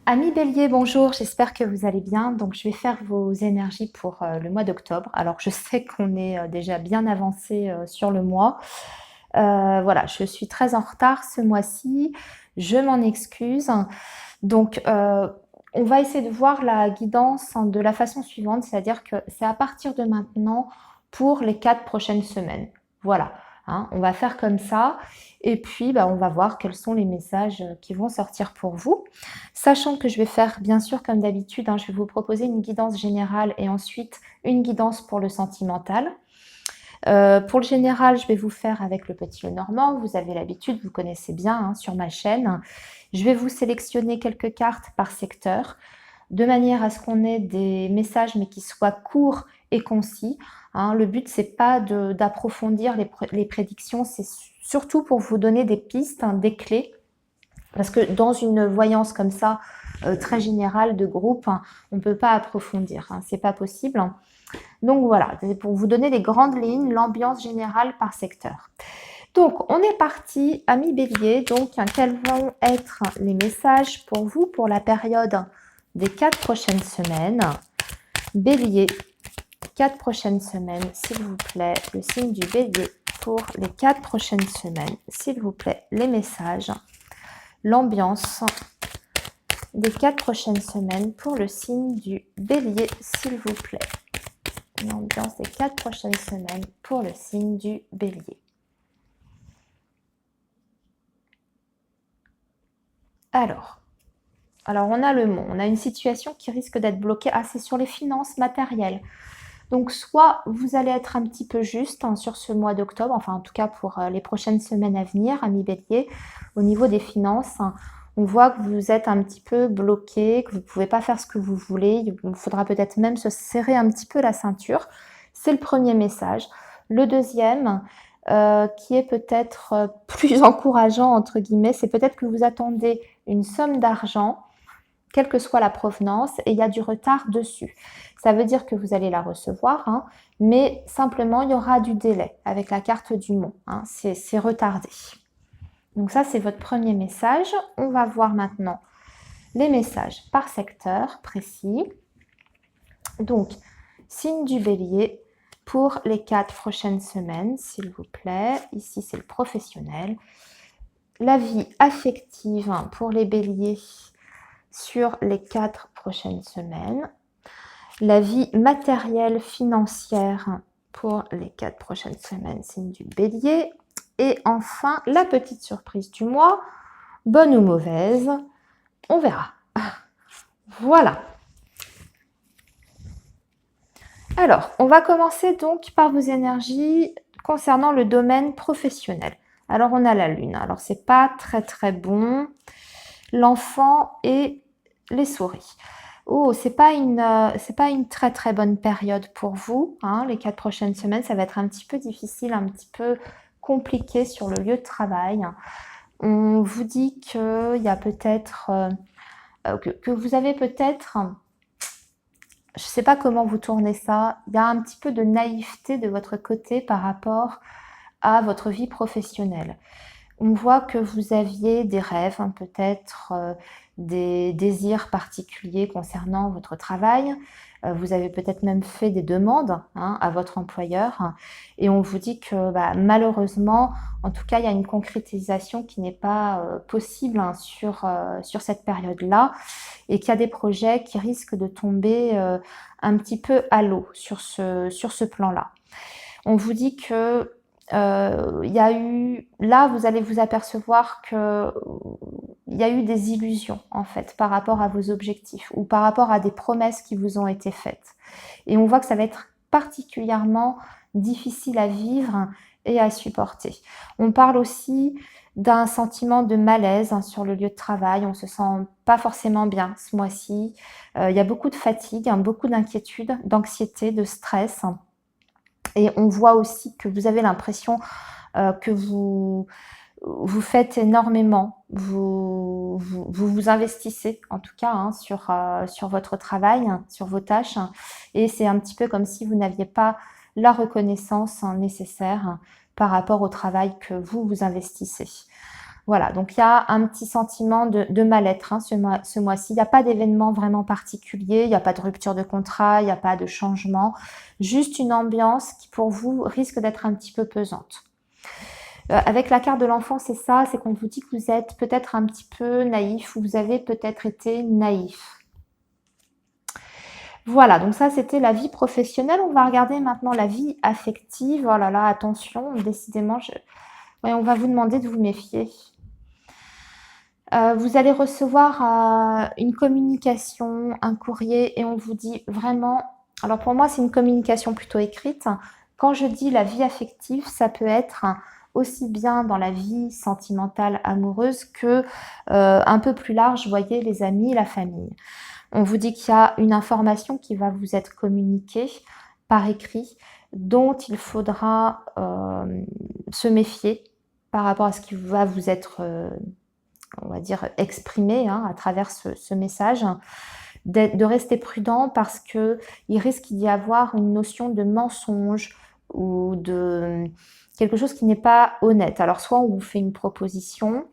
Amis Bélier, bonjour, j'espère que vous allez bien. Donc, je vais faire vos énergies pour le mois d'octobre. Alors, je sais qu'on est déjà bien avancé sur le mois. Voilà, je suis très en retard ce mois-ci. Je m'en excuse. Donc, on va essayer de voir la guidance de la façon suivante, c'est-à-dire que c'est à partir de maintenant pour les 4 prochaines semaines. Voilà, hein, on va faire comme ça. Et puis, on va voir quels sont les messages qui vont sortir pour vous. Sachant que je vais faire, bien sûr, comme d'habitude, je vais vous proposer une guidance générale et ensuite une guidance pour le sentimental. Pour le général, je vais vous faire avec le petit Lenormand. Vous avez l'habitude, vous connaissez bien sur ma chaîne. Je vais vous sélectionner quelques cartes par secteur, de manière à ce qu'on ait des messages, mais qui soient courts et concis. Le but, c'est pas d'approfondir les prédictions, c'est surtout pour vous donner des pistes, des clés. Parce que dans une voyance comme ça, très générale de groupe, on ne peut pas approfondir, c'est pas possible. Donc voilà, c'est pour vous donner les grandes lignes, l'ambiance générale par secteur. Donc on est parti, amis Bélier. Donc quels vont être les messages pour vous pour la période des 4 prochaines semaines? Bélier, 4 prochaines semaines, s'il vous plaît, le signe du Bélier pour les 4 prochaines semaines, s'il vous plaît, les messages, l'ambiance des 4 prochaines semaines pour le signe du Bélier, s'il vous plaît. L'ambiance des 4 prochaines semaines pour le signe du Bélier. Alors on a le mont, on a une situation qui risque d'être bloquée assez sur les finances matérielles. Donc soit vous allez être un petit peu juste sur ce mois d'octobre, enfin en tout cas pour les prochaines semaines à venir, amis Bélier, au niveau des finances. On voit que vous êtes un petit peu bloqué, que vous ne pouvez pas faire ce que vous voulez. Il faudra peut-être même se serrer un petit peu la ceinture. C'est le premier message. Le deuxième, qui est peut-être plus encourageant, entre guillemets, c'est peut-être que vous attendez une somme d'argent, quelle que soit la provenance, et il y a du retard dessus. Ça veut dire que vous allez la recevoir, mais simplement, il y aura du délai avec la carte du mont. C'est retardé. Donc ça, c'est votre premier message. On va voir maintenant les messages par secteur précis. Donc, signe du Bélier pour les 4 prochaines semaines, s'il vous plaît. Ici, c'est le professionnel. La vie affective pour les Béliers sur les 4 prochaines semaines. La vie matérielle financière pour les 4 prochaines semaines, signe du Bélier. Et enfin, la petite surprise du mois, bonne ou mauvaise, on verra. Voilà. Alors, on va commencer donc par vos énergies concernant le domaine professionnel. Alors, on a la Lune. Alors, c'est pas très très bon. L'enfant et les souris. Oh, c'est pas une très très bonne période pour vous. Les 4 prochaines semaines, ça va être un petit peu difficile, un petit peu compliqué sur le lieu de travail. On vous dit qu'il y a peut-être que vous avez peut-être, je ne sais pas comment vous tournez ça, il y a un petit peu de naïveté de votre côté par rapport à votre vie professionnelle. On voit que vous aviez des rêves, peut-être des désirs particuliers concernant votre travail. Vous avez peut-être même fait des demandes à votre employeur. Et on vous dit que malheureusement, en tout cas, il y a une concrétisation qui n'est pas possible sur cette période-là. Et qu'il y a des projets qui risquent de tomber un petit peu à l'eau sur ce plan-là. On vous dit que il y a eu, là vous allez vous apercevoir que il y a eu des illusions en fait par rapport à vos objectifs ou par rapport à des promesses qui vous ont été faites. Et on voit que ça va être particulièrement difficile à vivre et à supporter. On parle aussi d'un sentiment de malaise sur le lieu de travail. On se sent pas forcément bien ce mois-ci. Il y a beaucoup de fatigue, beaucoup d'inquiétude, d'anxiété, de stress. Et on voit aussi que vous avez l'impression que vous faites énormément, vous investissez en tout cas sur votre travail, sur vos tâches. Et c'est un petit peu comme si vous n'aviez pas la reconnaissance nécessaire par rapport au travail que vous investissez. Voilà, donc il y a un petit sentiment de mal-être hein, ce mois-ci. Il n'y a pas d'événement vraiment particulier, il n'y a pas de rupture de contrat, il n'y a pas de changement. Juste une ambiance qui pour vous risque d'être un petit peu pesante. Avec la carte de l'enfant, c'est ça, c'est qu'on vous dit que vous êtes peut-être un petit peu naïf ou vous avez peut-être été naïf. Voilà, donc ça c'était la vie professionnelle. On va regarder maintenant la vie affective. Oh là là, attention, décidément, ouais, on va vous demander de vous méfier. Vous allez recevoir une communication, un courrier et on vous dit vraiment... Alors pour moi, c'est une communication plutôt écrite. Quand je dis la vie affective, ça peut être aussi bien dans la vie sentimentale, amoureuse que un peu plus large, vous voyez, les amis, la famille. On vous dit qu'il y a une information qui va vous être communiquée par écrit dont il faudra se méfier par rapport à ce qui va vous être... on va dire, exprimé hein, à travers ce message, de rester prudent parce qu'il risque d'y avoir une notion de mensonge ou de quelque chose qui n'est pas honnête. Alors, soit on vous fait une proposition,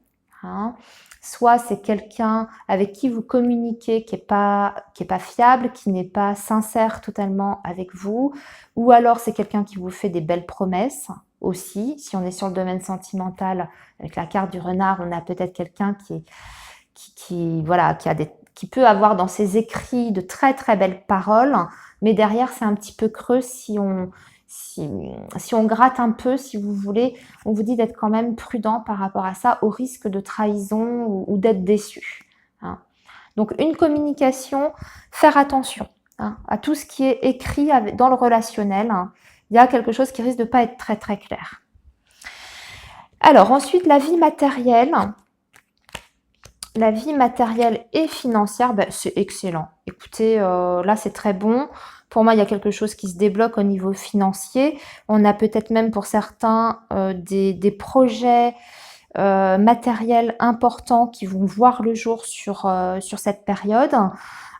hein, soit c'est quelqu'un avec qui vous communiquez qui n'est pas fiable, qui n'est pas sincère totalement avec vous, ou alors c'est quelqu'un qui vous fait des belles promesses, aussi, si on est sur le domaine sentimental, avec la carte du renard, on a peut-être quelqu'un qui peut avoir dans ses écrits de très très belles paroles, mais derrière c'est un petit peu creux si on gratte un peu, si vous voulez, on vous dit d'être quand même prudent par rapport à ça, au risque de trahison ou d'être déçu. Hein. Donc une communication, faire attention hein, à tout ce qui est écrit dans le relationnel. Hein. Il y a quelque chose qui risque de ne pas être très très clair. Alors ensuite, la vie matérielle. La vie matérielle et financière, ben, c'est excellent. Écoutez, là c'est très bon. Pour moi, il y a quelque chose qui se débloque au niveau financier. On a peut-être même pour certains des projets matériels importants qui vont voir le jour sur cette période.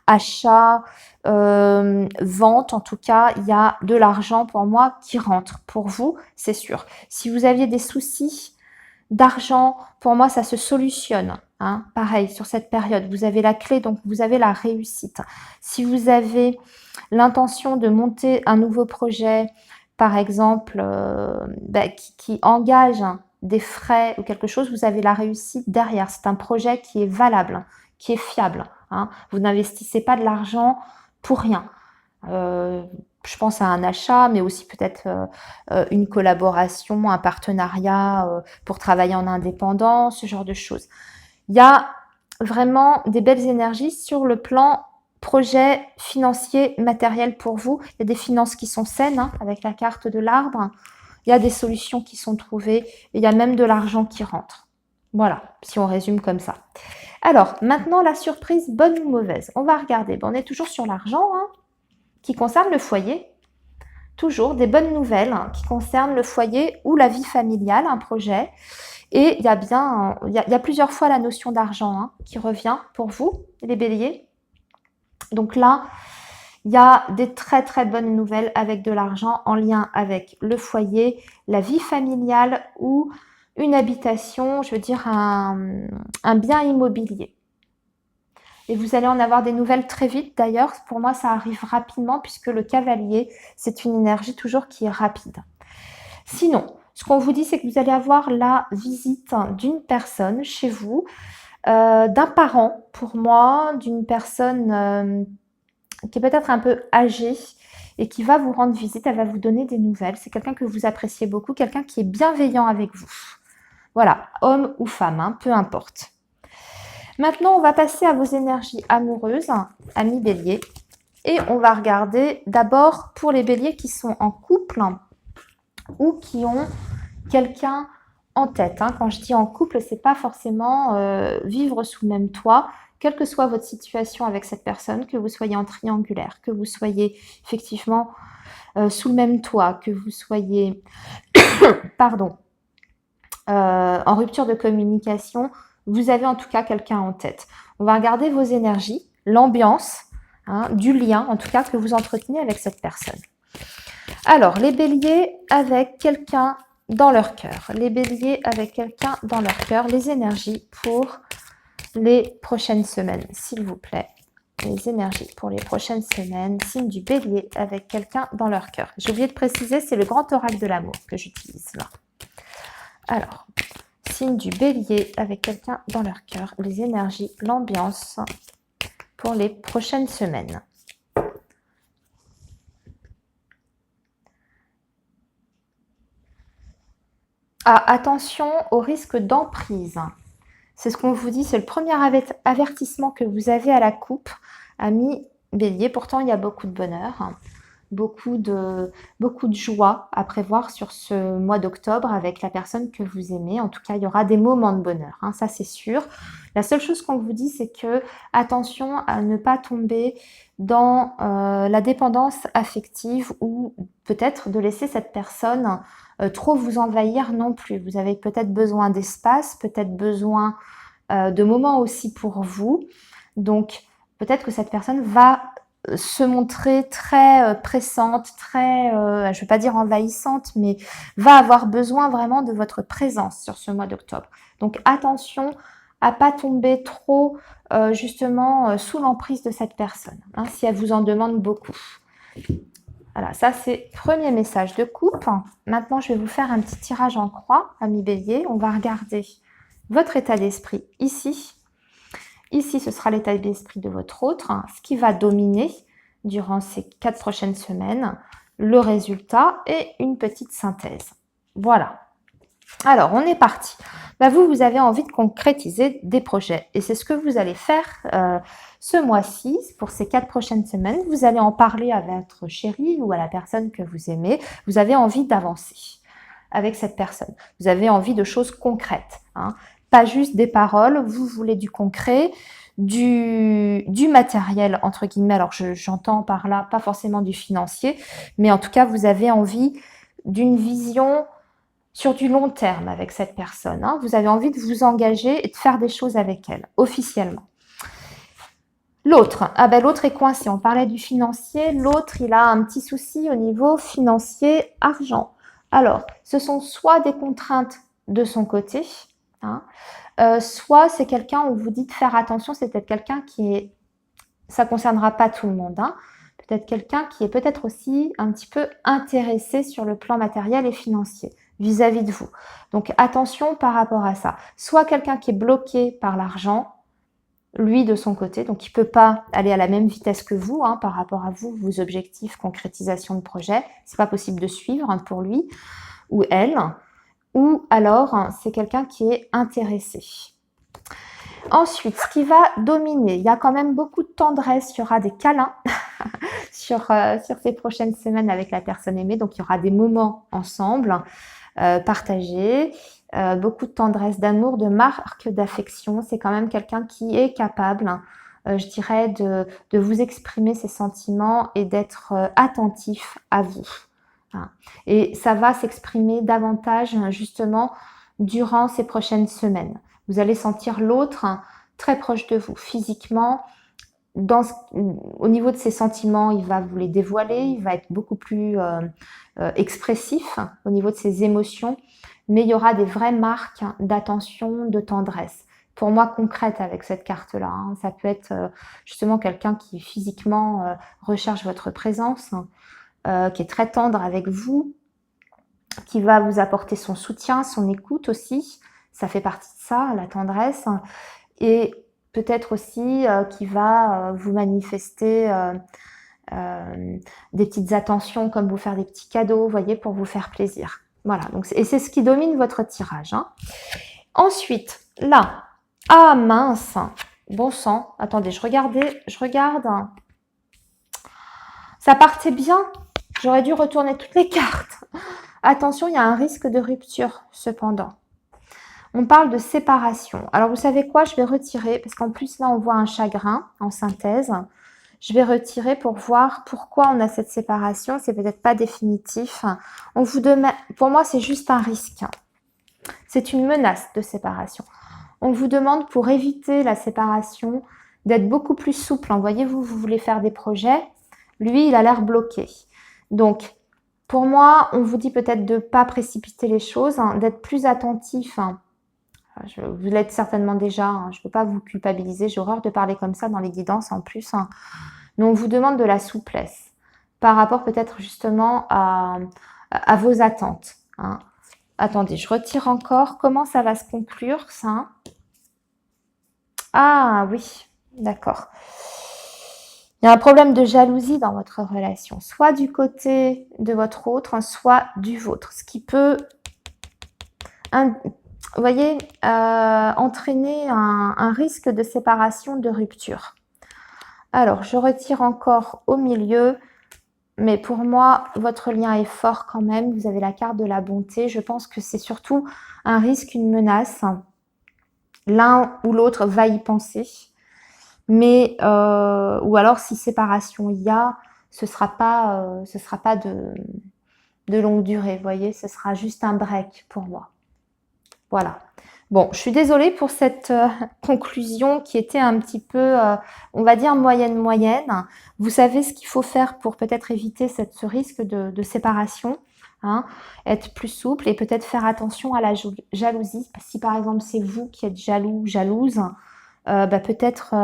Achat, vente, en tout cas, il y a de l'argent pour moi qui rentre. Pour vous, c'est sûr. Si vous aviez des soucis d'argent, pour moi, ça se solutionne. Hein. Pareil, sur cette période, vous avez la clé, donc vous avez la réussite. Si vous avez l'intention de monter un nouveau projet, par exemple, qui engage des frais ou quelque chose, vous avez la réussite derrière. C'est un projet qui est valable, qui est fiable. Hein. Vous n'investissez pas de l'argent pour rien. Je pense à un achat, mais aussi peut-être une collaboration, un partenariat pour travailler en indépendant, ce genre de choses. Il y a vraiment des belles énergies sur le plan projet financier, matériel pour vous. Il y a des finances qui sont saines hein, avec la carte de l'arbre. Il y a des solutions qui sont trouvées. Et il y a même de l'argent qui rentre. Voilà, si on résume comme ça. Alors, maintenant, la surprise, bonne ou mauvaise. On va regarder. Bon, on est toujours sur l'argent, hein, qui concerne le foyer. Toujours des bonnes nouvelles hein, qui concernent le foyer ou la vie familiale, un projet. Et il y a plusieurs fois la notion d'argent hein, qui revient pour vous, les béliers. Donc là, il y a des très très bonnes nouvelles avec de l'argent en lien avec le foyer, la vie familiale ou une habitation, je veux dire un bien immobilier. Et vous allez en avoir des nouvelles très vite. D'ailleurs, pour moi, ça arrive rapidement puisque le cavalier, c'est une énergie toujours qui est rapide. Sinon, ce qu'on vous dit, c'est que vous allez avoir la visite d'une personne chez vous, d'un parent pour moi, d'une personne qui est peut-être un peu âgée et qui va vous rendre visite, elle va vous donner des nouvelles. C'est quelqu'un que vous appréciez beaucoup, quelqu'un qui est bienveillant avec vous. Voilà, homme ou femme, hein, peu importe. Maintenant, on va passer à vos énergies amoureuses, amis béliers. Et on va regarder d'abord pour les béliers qui sont en couple ou qui ont quelqu'un en tête. Hein. Quand je dis en couple, c'est pas forcément vivre sous le même toit, quelle que soit votre situation avec cette personne, que vous soyez en triangulaire, que vous soyez effectivement sous le même toit, que vous soyez pardon, en rupture de communication, vous avez en tout cas quelqu'un en tête. On va regarder vos énergies, l'ambiance, hein, du lien en tout cas que vous entretenez avec cette personne. Alors, les béliers avec quelqu'un dans leur cœur. Les béliers avec quelqu'un dans leur cœur. Les énergies pour les prochaines semaines, s'il vous plaît. Les énergies pour les prochaines semaines. Signe du bélier avec quelqu'un dans leur cœur. J'ai oublié de préciser, c'est le grand oracle de l'amour que j'utilise là. Alors, signe du bélier avec quelqu'un dans leur cœur. Les énergies, l'ambiance pour les prochaines semaines. Ah, attention au risque d'emprise. C'est ce qu'on vous dit, c'est le premier avertissement que vous avez à la coupe, amis bélier. Pourtant, il y a beaucoup de bonheur, beaucoup de joie à prévoir sur ce mois d'octobre avec la personne que vous aimez. En tout cas, il y aura des moments de bonheur, ça c'est sûr. La seule chose qu'on vous dit, c'est que attention à ne pas tomber dans la dépendance affective ou peut-être de laisser cette personne trop vous envahir non plus. Vous avez peut-être besoin d'espace, peut-être besoin de moments aussi pour vous. Donc, peut-être que cette personne va se montrer très pressante, très, je ne vais pas dire envahissante, mais va avoir besoin vraiment de votre présence sur ce mois d'octobre. Donc, attention à pas tomber trop justement sous l'emprise de cette personne, si elle vous en demande beaucoup. Voilà, ça c'est premier message de coupe. Maintenant, je vais vous faire un petit tirage en croix, amis bélier. On va regarder votre état d'esprit ici. Ici, ce sera l'état d'esprit de votre autre, ce qui va dominer durant ces 4 prochaines semaines, le résultat et une petite synthèse. Voilà. Alors, on est parti. Vous avez envie de concrétiser des projets et c'est ce que vous allez faire ce mois-ci, pour ces 4 prochaines semaines. Vous allez en parler à votre chéri ou à la personne que vous aimez. Vous avez envie d'avancer avec cette personne. Vous avez envie de choses concrètes, pas juste des paroles. Vous voulez du concret, du matériel, entre guillemets. Alors, j'entends par là pas forcément du financier, mais en tout cas, vous avez envie d'une vision sur du long terme avec cette personne. Vous avez envie de vous engager et de faire des choses avec elle, officiellement. L'autre, l'autre est coincé. On parlait du financier. L'autre, il a un petit souci au niveau financier, argent. Alors, ce sont soit des contraintes de son côté, soit c'est quelqu'un où vous dites faire attention. C'est peut-être quelqu'un qui est... Ça ne concernera pas tout le monde. Peut-être quelqu'un qui est peut-être aussi un petit peu intéressé sur le plan matériel et financier vis-à-vis de vous. Donc, attention par rapport à ça. Soit quelqu'un qui est bloqué par l'argent, lui de son côté, donc il ne peut pas aller à la même vitesse que vous par rapport à vous, vos objectifs, concrétisation de projet. C'est pas possible de suivre pour lui ou elle. Ou alors, c'est quelqu'un qui est intéressé. Ensuite, ce qui va dominer, il y a quand même beaucoup de tendresse, il y aura des câlins sur ces prochaines semaines avec la personne aimée. Donc, il y aura des moments ensemble, partagés, beaucoup de tendresse, d'amour, de marque d'affection. C'est quand même quelqu'un qui est capable, je dirais, de vous exprimer ses sentiments et d'être attentif à vous. Et ça va s'exprimer davantage, justement, durant ces prochaines semaines. Vous allez sentir l'autre très proche de vous, physiquement. Au niveau de ses sentiments, il va vous les dévoiler, il va être beaucoup plus expressif au niveau de ses émotions, mais il y aura des vraies marques d'attention, de tendresse. Pour moi, concrète avec cette carte-là. Ça peut être justement quelqu'un qui physiquement recherche votre présence, qui est très tendre avec vous, qui va vous apporter son soutien, son écoute aussi. Ça fait partie de ça, la tendresse. Et peut-être aussi qui va vous manifester des petites attentions, comme vous faire des petits cadeaux, vous voyez, pour vous faire plaisir. Voilà, donc, et c'est ce qui domine votre tirage. Ensuite, là, ah mince, bon sang, attendez, je regarde. Ça partait bien, j'aurais dû retourner toutes les cartes. Attention, il y a un risque de rupture, cependant. On parle de séparation. Alors, vous savez quoi? Je vais retirer, parce qu'en plus, là, on voit un chagrin en synthèse. Je vais retirer pour voir pourquoi on a cette séparation. C'est peut-être pas définitif. On vous demande, pour moi, c'est juste un risque. C'est une menace de séparation. On vous demande, pour éviter la séparation, d'être beaucoup plus souple. Voyez-vous, vous voulez faire des projets. Lui, il a l'air bloqué. Donc, Pour moi, on vous dit peut-être de ne pas précipiter les choses, hein, d'être plus attentif. Hein. Vous l'êtes certainement déjà, hein, je ne veux pas vous culpabiliser, j'ai horreur de parler comme ça dans les guidances en plus. Hein. Mais on vous demande de la souplesse par rapport peut-être justement à vos attentes. Hein. Attendez, je retire encore. Comment ça va se conclure, ça? Ah oui, d'accord. Il y a un problème de jalousie dans votre relation, soit du côté de votre autre, soit du vôtre, ce qui peut, vous voyez, entraîner un risque de séparation, de rupture. Alors, je retire encore au milieu, mais pour moi, votre lien est fort quand même. Vous avez la carte de la bonté. Je pense que c'est surtout un risque, une menace. L'un ou l'autre va y penser. Mais, ou alors si séparation il y a, ce sera pas de longue durée, vous voyez, ce sera juste un break pour moi. Voilà. Bon, je suis désolée pour cette conclusion qui était un petit peu, on va dire, moyenne. Vous savez ce qu'il faut faire pour peut-être éviter ce risque de séparation, hein, être plus souple et peut-être faire attention à la jalousie. Si par exemple c'est vous qui êtes jaloux, jalouse, peut-être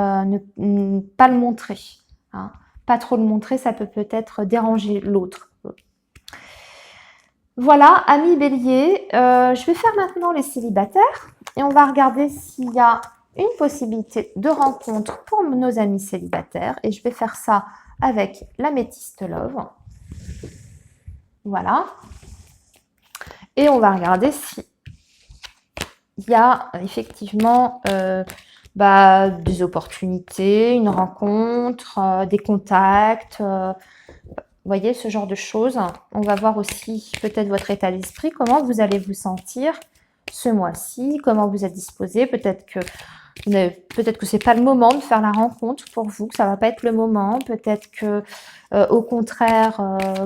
ne pas le montrer. Hein. Pas trop le montrer, ça peut peut-être déranger l'autre. Voilà, amis bélier, je vais faire maintenant les célibataires et on va regarder s'il y a une possibilité de rencontre pour nos amis célibataires et je vais faire ça avec l'améthyste love. Voilà. Et on va regarder si il y a effectivement des opportunités, une rencontre, des contacts, vous voyez, ce genre de choses. On va voir aussi peut-être votre état d'esprit, comment vous allez vous sentir ce mois-ci, comment vous êtes disposé. Peut-être que ce n'est pas le moment de faire la rencontre pour vous, que ça ne va pas être le moment. Peut-être que, au contraire,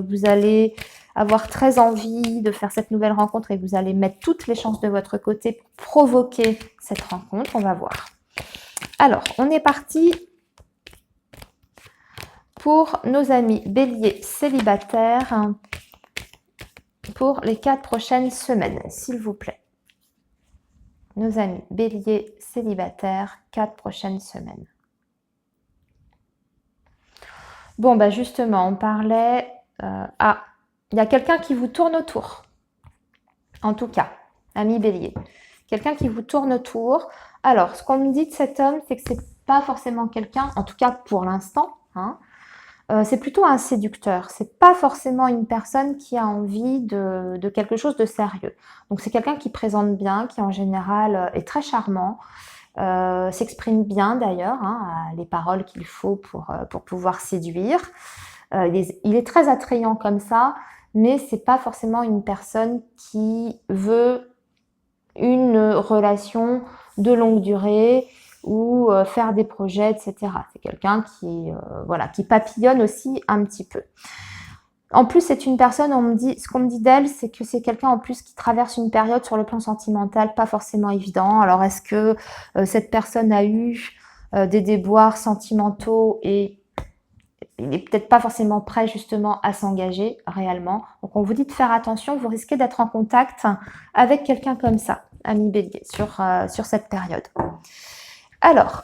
vous allez avoir très envie de faire cette nouvelle rencontre et vous allez mettre toutes les chances de votre côté pour provoquer cette rencontre. On va voir. Alors, on est parti pour nos amis béliers célibataires pour les 4 prochaines semaines, s'il vous plaît. Nos amis béliers célibataires, 4 prochaines semaines. Bon, justement, on parlait... il y a quelqu'un qui vous tourne autour. En tout cas, amis béliers. Quelqu'un qui vous tourne autour. Alors, ce qu'on me dit de cet homme, c'est que c'est pas forcément quelqu'un, en tout cas pour l'instant, hein, c'est plutôt un séducteur. C'est pas forcément une personne qui a envie de quelque chose de sérieux. Donc c'est quelqu'un qui présente bien, qui en général est très charmant, s'exprime bien d'ailleurs, hein, les paroles qu'il faut pour pouvoir séduire. Il est très attrayant comme ça, mais c'est pas forcément une personne qui veut une relation de longue durée ou faire des projets, etc. C'est quelqu'un qui papillonne aussi un petit peu. En plus, c'est une personne, ce qu'on me dit d'elle, c'est que c'est quelqu'un en plus qui traverse une période sur le plan sentimental pas forcément évident. Alors, est-ce que cette personne a eu des déboires sentimentaux et il n'est peut-être pas forcément prêt justement à s'engager réellement. Donc, on vous dit de faire attention, vous risquez d'être en contact avec quelqu'un comme ça, ami bélier, sur cette période. Alors,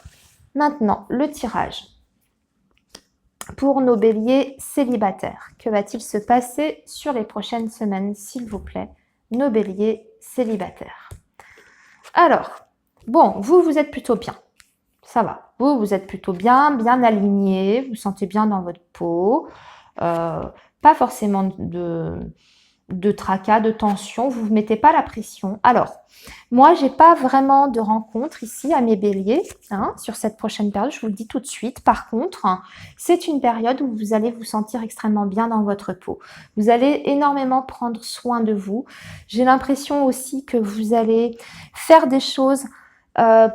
maintenant, le tirage. Pour nos béliers célibataires, que va-t-il se passer sur les prochaines semaines, s'il vous plaît, nos béliers célibataires? Alors, bon, vous êtes plutôt bien. Ça va. Vous êtes plutôt bien aligné, vous vous sentez bien dans votre peau. Pas forcément de tracas, de tension, vous ne vous mettez pas la pression. Alors, moi, j'ai pas vraiment de rencontre ici à mes béliers, hein, sur cette prochaine période, je vous le dis tout de suite. Par contre, c'est une période où vous allez vous sentir extrêmement bien dans votre peau. Vous allez énormément prendre soin de vous. J'ai l'impression aussi que vous allez faire des choses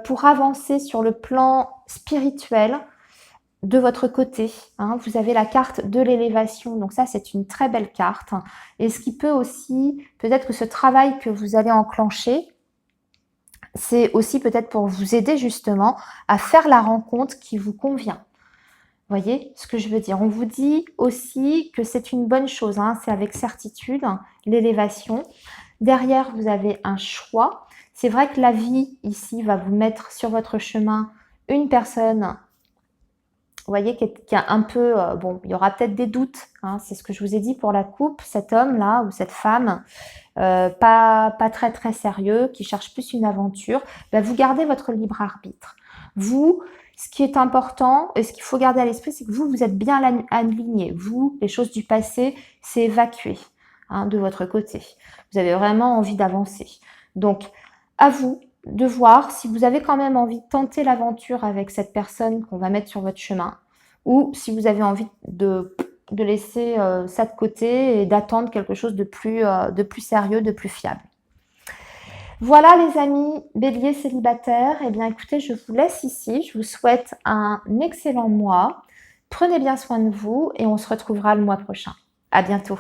pour avancer sur le plan spirituel, de votre côté, hein, vous avez la carte de l'élévation, donc ça c'est une très belle carte. Et ce qui peut aussi, peut-être que ce travail que vous allez enclencher, c'est aussi peut-être pour vous aider justement à faire la rencontre qui vous convient. Voyez ce que je veux dire? On vous dit aussi que c'est une bonne chose, hein, c'est avec certitude, l'élévation. Derrière, vous avez un choix. C'est vrai que la vie, ici, va vous mettre sur votre chemin une personne, vous voyez, qui a un peu, bon, il y aura peut-être des doutes, hein, c'est ce que je vous ai dit pour la coupe, cet homme-là ou cette femme, pas très très sérieux, qui cherche plus une aventure, ben vous gardez votre libre arbitre. Vous, ce qui est important et ce qu'il faut garder à l'esprit, c'est que vous êtes bien aligné. Vous, les choses du passé, c'est évacué, hein, de votre côté. Vous avez vraiment envie d'avancer. Donc, à vous de voir si vous avez quand même envie de tenter l'aventure avec cette personne qu'on va mettre sur votre chemin, ou si vous avez envie de laisser ça de côté et d'attendre quelque chose de plus sérieux, de plus fiable. Voilà les amis, bélier célibataire, eh bien écoutez, je vous laisse ici, je vous souhaite un excellent mois, prenez bien soin de vous et on se retrouvera le mois prochain. À bientôt.